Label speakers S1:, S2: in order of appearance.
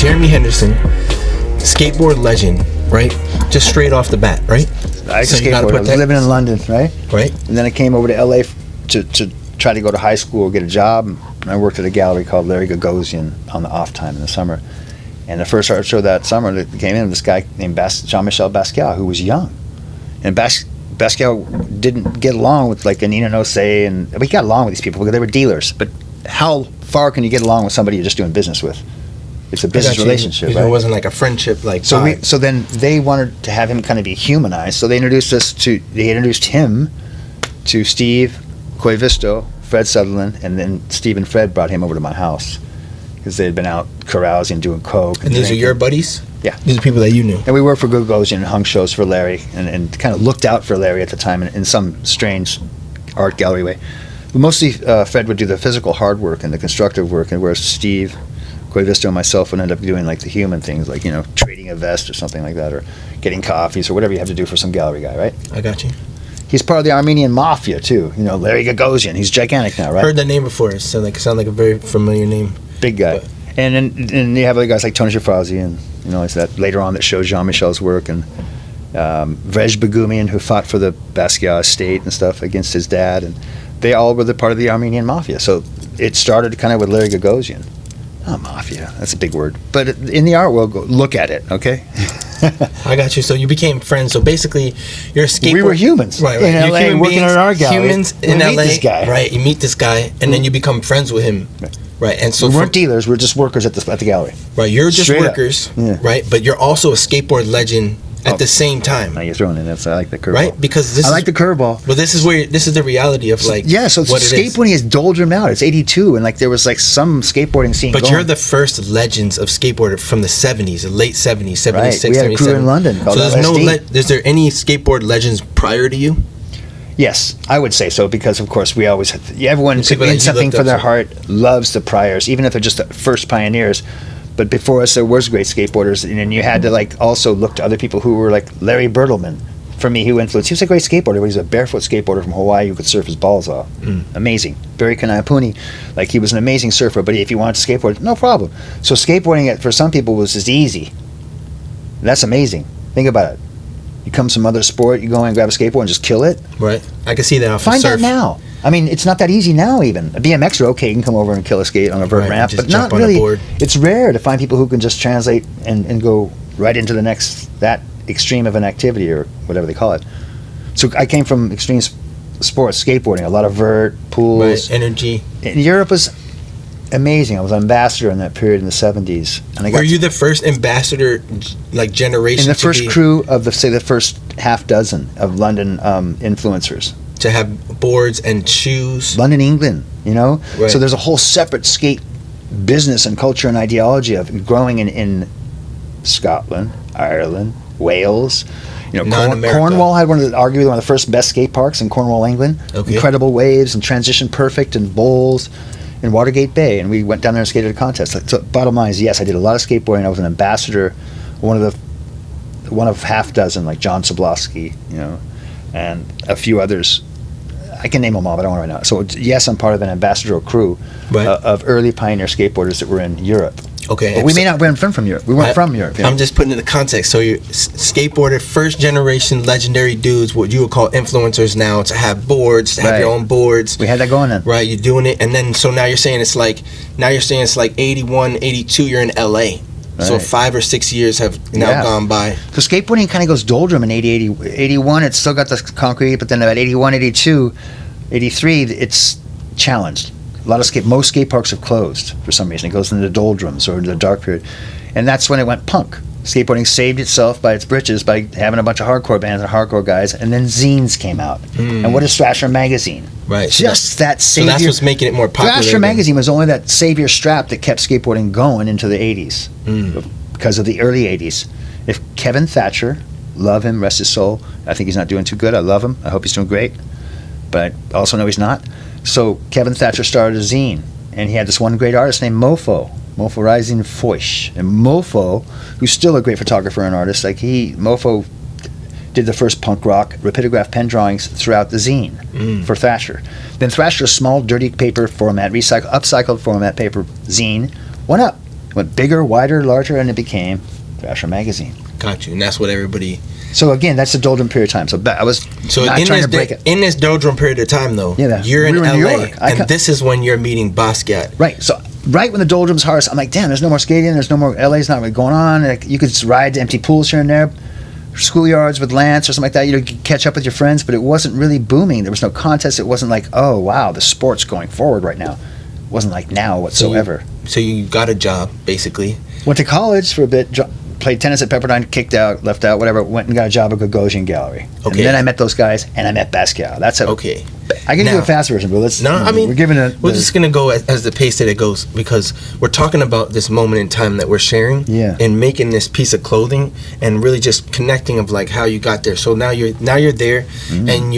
S1: Jeremy Henderson, skateboard legend, right? Just straight off the bat, right?
S2: I was living in London, right?
S1: Right.
S2: And then I came over to LA to try to go to high school, get a job. And I worked at a gallery called Larry Gagosian on the off time in the summer. And the first art show that summer that came in, this guy named Jean-Michel Basquiat, who was young. And Basquiat didn't get along with like Anina Nosei, and we got along with these people because they were dealers. But how far can you get along with somebody you're just doing business with? It's a business relationship, right?
S1: It wasn't like a friendship, like
S2: so then they wanted to have him kind of be humanized. So they introduced him to Steve Koivisto, Fred Sutherland, and then Steve and Fred brought him over to my house because they had been out carousing, doing coke.
S1: And these are your buddies?
S2: Yeah.
S1: These are people that you knew?
S2: And we worked for Gagosian and hung shows for Larry and kind of looked out for Larry at the time in some strange art gallery way. But mostly Fred would do the physical hard work and the constructive work, and whereas Steve Koivisto and myself would end up doing like the human things, like, you know, trading a vest or something like that, or getting coffees or whatever you have to do for some gallery guy, right?
S1: I got you.
S2: He's part of the Armenian mafia too. You know, Larry Gagosian. He's gigantic now, right?
S1: Heard that name before. It sound like a very familiar name.
S2: Big guy. But. And you have other guys like Tony Shafrazi and, you know, it's that later on that shows Jean-Michel's work, and Vrej Begumian, who fought for the Basquiat estate and stuff against his dad, and they all were the part of the Armenian mafia. So it started kind of with Larry Gagosian. Oh, mafia. That's a big word. But in the art world, look at it, okay?
S1: I got you. So you became friends. So basically, you're a skateboarder.
S2: We were humans.
S1: Right.
S2: In LA, working at our gallery.
S1: Humans in LA.
S2: Meet this guy.
S1: Right. You meet this guy, and then you become friends with him. Right. And so
S2: we weren't dealers. We were just workers at the gallery.
S1: Right. You're just
S2: Straight
S1: workers.
S2: Yeah.
S1: Right. But you're also a skateboard legend at the same time.
S2: Now you're throwing in that. I like the curveball.
S1: Right. Because
S2: I like the curveball.
S1: But this is the reality of like.
S2: Yeah. So skateboarding is doldrum out. It's 82, and like there was like some skateboarding scene.
S1: But you're the first legends of skateboarder from the 70s, the late 70s, 76,
S2: right. We had a crew in London called
S1: So there's
S2: LSD.
S1: Is there any skateboard legends prior to you?
S2: Yes, I would say so, because of course we always everyone in something for their heart loves the priors, even if they're just the first pioneers. But before us, there was great skateboarders, and you had to like also look to other people who were like Larry Bertelman. For me, who influenced. He was a great skateboarder, but he's a barefoot skateboarder from Hawaii who could surf his balls off. Amazing. Barry Kanaiapuni, like he was an amazing surfer, but if you wanted to skateboard, no problem. So skateboarding for some people was just easy. That's amazing. Think about it. You come some other sport, you go and grab a skateboard and just kill it.
S1: Right. I can see that off
S2: Find
S1: surf.
S2: that now. I mean, it's not that easy now even. A BMXer, okay, you can come over and kill a skate on a vert ramp, but not really. It's rare to find people who can just translate and go right into the next, that extreme of an activity or whatever they call it. So I came from extreme sports, skateboarding, a lot of vert, pools.
S1: Right, energy.
S2: And Europe was amazing. I was an ambassador in that period in the 70s. And
S1: were you the first ambassador, like generation?
S2: In the first crew of the first half dozen of London influencers.
S1: To have boards and shoes.
S2: London, England, you know?
S1: Right.
S2: So there's a whole separate skate business and culture and ideology of growing in Scotland, Ireland, Wales. You know, Cornwall had arguably one of the first best skate parks in Cornwall, England. Okay. Incredible waves and transition perfect and bowls in Watergate Bay. And we went down there and skated a contest. So bottom line is, yes, I did a lot of skateboarding. I was an ambassador, one of half dozen, like John Soblowski, you know, and a few others. I can name them all, but I don't want to right now. So yes, I'm part of an ambassadorial crew of early pioneer skateboarders that were in Europe.
S1: Okay.
S2: But we may not have been from Europe. We weren't from Europe. You know?
S1: I'm just putting it in the context. So you're skateboarder, first generation legendary dudes, what you would call influencers now, to have boards, to have your own boards.
S2: We had that going then.
S1: Right, you're doing it. And then, so now you're saying it's like 81, 82, you're in LA. Right. So 5 or 6 years have now gone by.
S2: So skateboarding kind of goes doldrum in 81, it's still got the concrete, but then about 81, 82, 83, it's challenged. A lot of most skate parks have closed for some reason. It goes into the doldrums or into the dark period. And that's when it went punk. Skateboarding saved itself by its britches by having a bunch of hardcore bands and hardcore guys, and then zines came out. And what is Thrasher Magazine?
S1: Right.
S2: Just that savior.
S1: So that's what's making it more popular.
S2: Thrasher Magazine was only that savior strap that kept skateboarding going into the 80s. Because of the early 80s. If Kevin Thatcher, love him, rest his soul, I think he's not doing too good. I love him. I hope he's doing great. But I also know he's not. So Kevin Thatcher started a zine, and he had this one great artist named Mofo Rising Foish. And Mofo, who's still a great photographer and artist, Mofo did the first punk rock rapidograph pen drawings throughout the zine for Thrasher. Then Thrasher's small, dirty paper format, upcycled format paper zine went up. Went bigger, wider, larger, and it became Thrasher Magazine.
S1: Got you. And that's what everybody...
S2: So again, that's the doldrum period of time. So I was not trying to break it.
S1: In this doldrum period of time, though, you're in LA, New York. And this is when you're meeting Basquiat.
S2: Right. So right when the doldrum's hardest, I'm like, damn, there's no more skating. There's no more... LA's not really going on. Like, you could just ride to empty pools here and there, schoolyards with Lance or something like that. You know, catch up with your friends, but it wasn't really booming. There was no contest. It wasn't like, oh, wow, the sport's going forward right now. It wasn't like now whatsoever.
S1: So you got a job, basically.
S2: Went to college for a bit, played tennis at Pepperdine, kicked out, left out, whatever, went and got a job at Gagosian Gallery. Okay. And then I met those guys, and I met Basquiat. That's it.
S1: Okay.
S2: I can do a fast version, but let's...
S1: I mean,
S2: we're
S1: just going to go as the pace that it goes, because we're talking about this moment in time that we're sharing, and making this piece of clothing, and really just connecting of like how you got there. So now you're there, and